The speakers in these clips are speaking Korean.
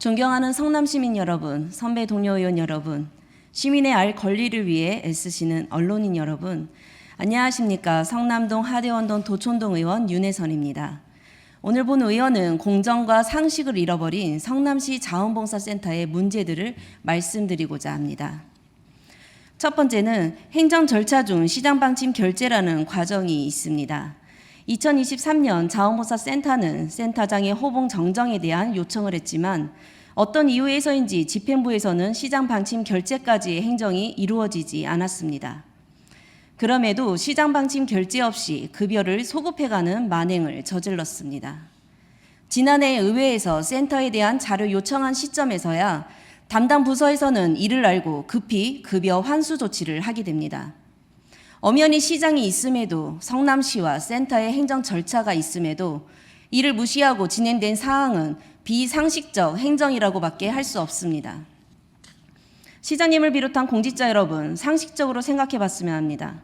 존경하는 성남시민 여러분, 선배 동료 의원 여러분, 시민의 알 권리를 위해 애쓰시는 언론인 여러분, 안녕하십니까. 성남동 하대원동 도촌동 의원 윤혜선입니다. 오늘 본 의원은 공정과 상식을 잃어버린 성남시 자원봉사센터의 문제들을 말씀드리고자 합니다. 첫 번째는 행정 절차 중 시장 방침 결재라는 과정이 있습니다. 2023년 자원봉사센터는 센터장의 호봉 정정에 대한 요청을 했지만 어떤 이유에서인지 집행부에서는 시장 방침 결재까지의 행정이 이루어지지 않았습니다. 그럼에도 시장 방침 결재 없이 급여를 소급해가는 만행을 저질렀습니다. 지난해 의회에서 센터에 대한 자료 요청한 시점에서야 담당 부서에서는 이를 알고 급히 급여 환수 조치를 하게 됩니다. 엄연히 시장이 있음에도 성남시와 센터의 행정 절차가 있음에도 이를 무시하고 진행된 사항은 비상식적 행정이라고밖에 할 수 없습니다. 시장님을 비롯한 공직자 여러분, 상식적으로 생각해 봤으면 합니다.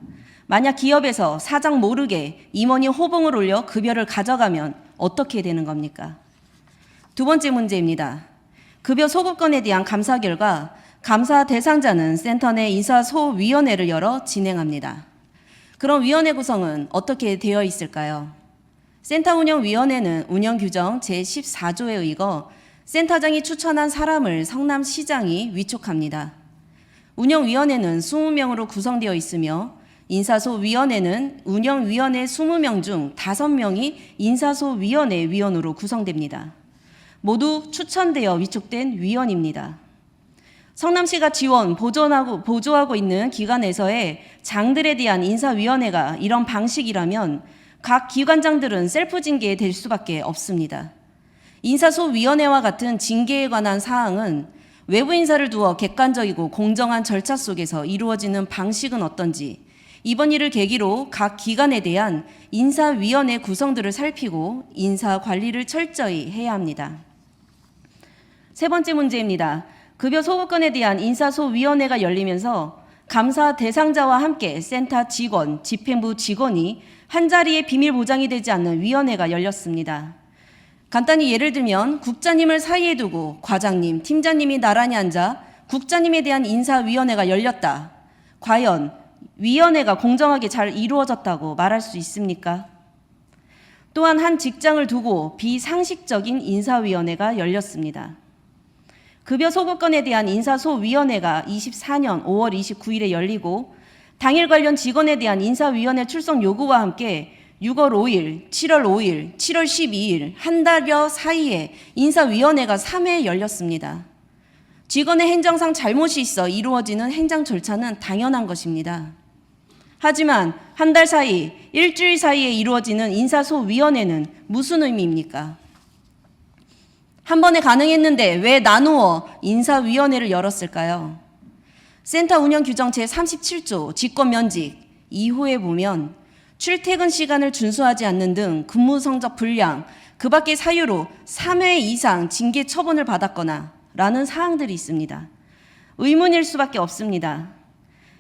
만약 기업에서 사장 모르게 임원이 호봉을 올려 급여를 가져가면 어떻게 되는 겁니까? 두 번째 문제입니다. 급여 소급건에 대한 감사 결과 감사 대상자는 센터 내 인사소위원회를 열어 진행합니다. 그럼 위원회 구성은 어떻게 되어 있을까요? 센터 운영위원회는 운영규정 제14조에 의거 센터장이 추천한 사람을 성남시장이 위촉합니다. 운영위원회는 20명으로 구성되어 있으며 인사소위원회는 운영위원회 20명 중 5명이 인사소위원회 위원으로 구성됩니다. 모두 추천되어 위촉된 위원입니다. 성남시가 지원, 보조하고 있는 기관에서의 장들에 대한 인사위원회가 이런 방식이라면 각 기관장들은 셀프 징계될 수밖에 없습니다. 인사소위원회와 같은 징계에 관한 사항은 외부 인사를 두어 객관적이고 공정한 절차 속에서 이루어지는 방식은 어떤지 이번 일을 계기로 각 기관에 대한 인사위원회 구성들을 살피고 인사 관리를 철저히 해야 합니다. 세 번째 문제입니다. 급여 소급건에 대한 인사소위원회가 열리면서 감사 대상자와 함께 센터 직원, 집행부 직원이 한자리에 비밀 보장이 되지 않는 위원회가 열렸습니다. 간단히 예를 들면 국장님을 사이에 두고 과장님, 팀장님이 나란히 앉아 국장님에 대한 인사위원회가 열렸다. 과연 위원회가 공정하게 잘 이루어졌다고 말할 수 있습니까? 또한 한 직장을 두고 비상식적인 인사위원회가 열렸습니다. 급여 소급건에 대한 인사소위원회가 24년 5월 29일에 열리고 당일 관련 직원에 대한 인사위원회 출석 요구와 함께 6월 5일, 7월 5일, 7월 12일 한 달여 사이에 인사위원회가 3회 열렸습니다. 직원의 행정상 잘못이 있어 이루어지는 행정 절차는 당연한 것입니다. 하지만 한 달 사이, 일주일 사이에 이루어지는 인사소위원회는 무슨 의미입니까? 한 번에 가능했는데 왜 나누어 인사위원회를 열었을까요? 센터 운영 규정 제37조 직권면직 2호에 보면 출퇴근 시간을 준수하지 않는 등 근무 성적 불량, 그 밖의 사유로 3회 이상 징계 처분을 받았거나 라는 사항들이 있습니다. 의문일 수밖에 없습니다.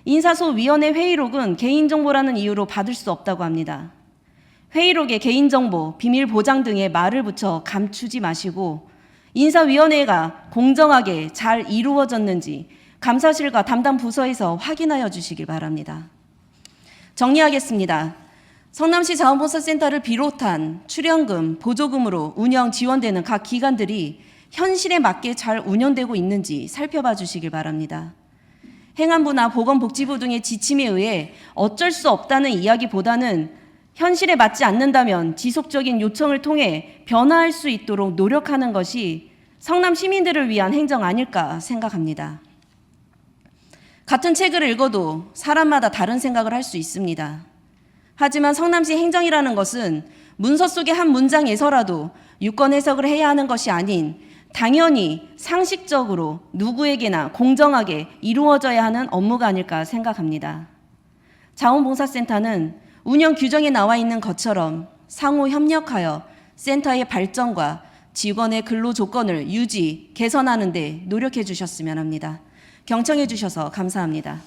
인사소위원회 회의록은 개인정보라는 이유로 받을 수 없다고 합니다. 회의록에 개인정보, 비밀보장 등의 말을 붙여 감추지 마시고 인사위원회가 공정하게 잘 이루어졌는지 감사실과 담당 부서에서 확인하여 주시길 바랍니다. 정리하겠습니다. 성남시 자원봉사센터를 비롯한 출연금, 보조금으로 운영 지원되는 각 기관들이 현실에 맞게 잘 운영되고 있는지 살펴봐 주시길 바랍니다. 행안부나 보건복지부 등의 지침에 의해 어쩔 수 없다는 이야기보다는 현실에 맞지 않는다면 지속적인 요청을 통해 변화할 수 있도록 노력하는 것이 성남 시민들을 위한 행정 아닐까 생각합니다. 같은 책을 읽어도 사람마다 다른 생각을 할 수 있습니다. 하지만 성남시 행정이라는 것은 문서 속의 한 문장에서라도 유권 해석을 해야 하는 것이 아닌 당연히 상식적으로 누구에게나 공정하게 이루어져야 하는 업무가 아닐까 생각합니다. 자원봉사센터는 운영 규정에 나와 있는 것처럼 상호 협력하여 센터의 발전과 직원의 근로 조건을 유지, 개선하는 데 노력해 주셨으면 합니다. 경청해 주셔서 감사합니다.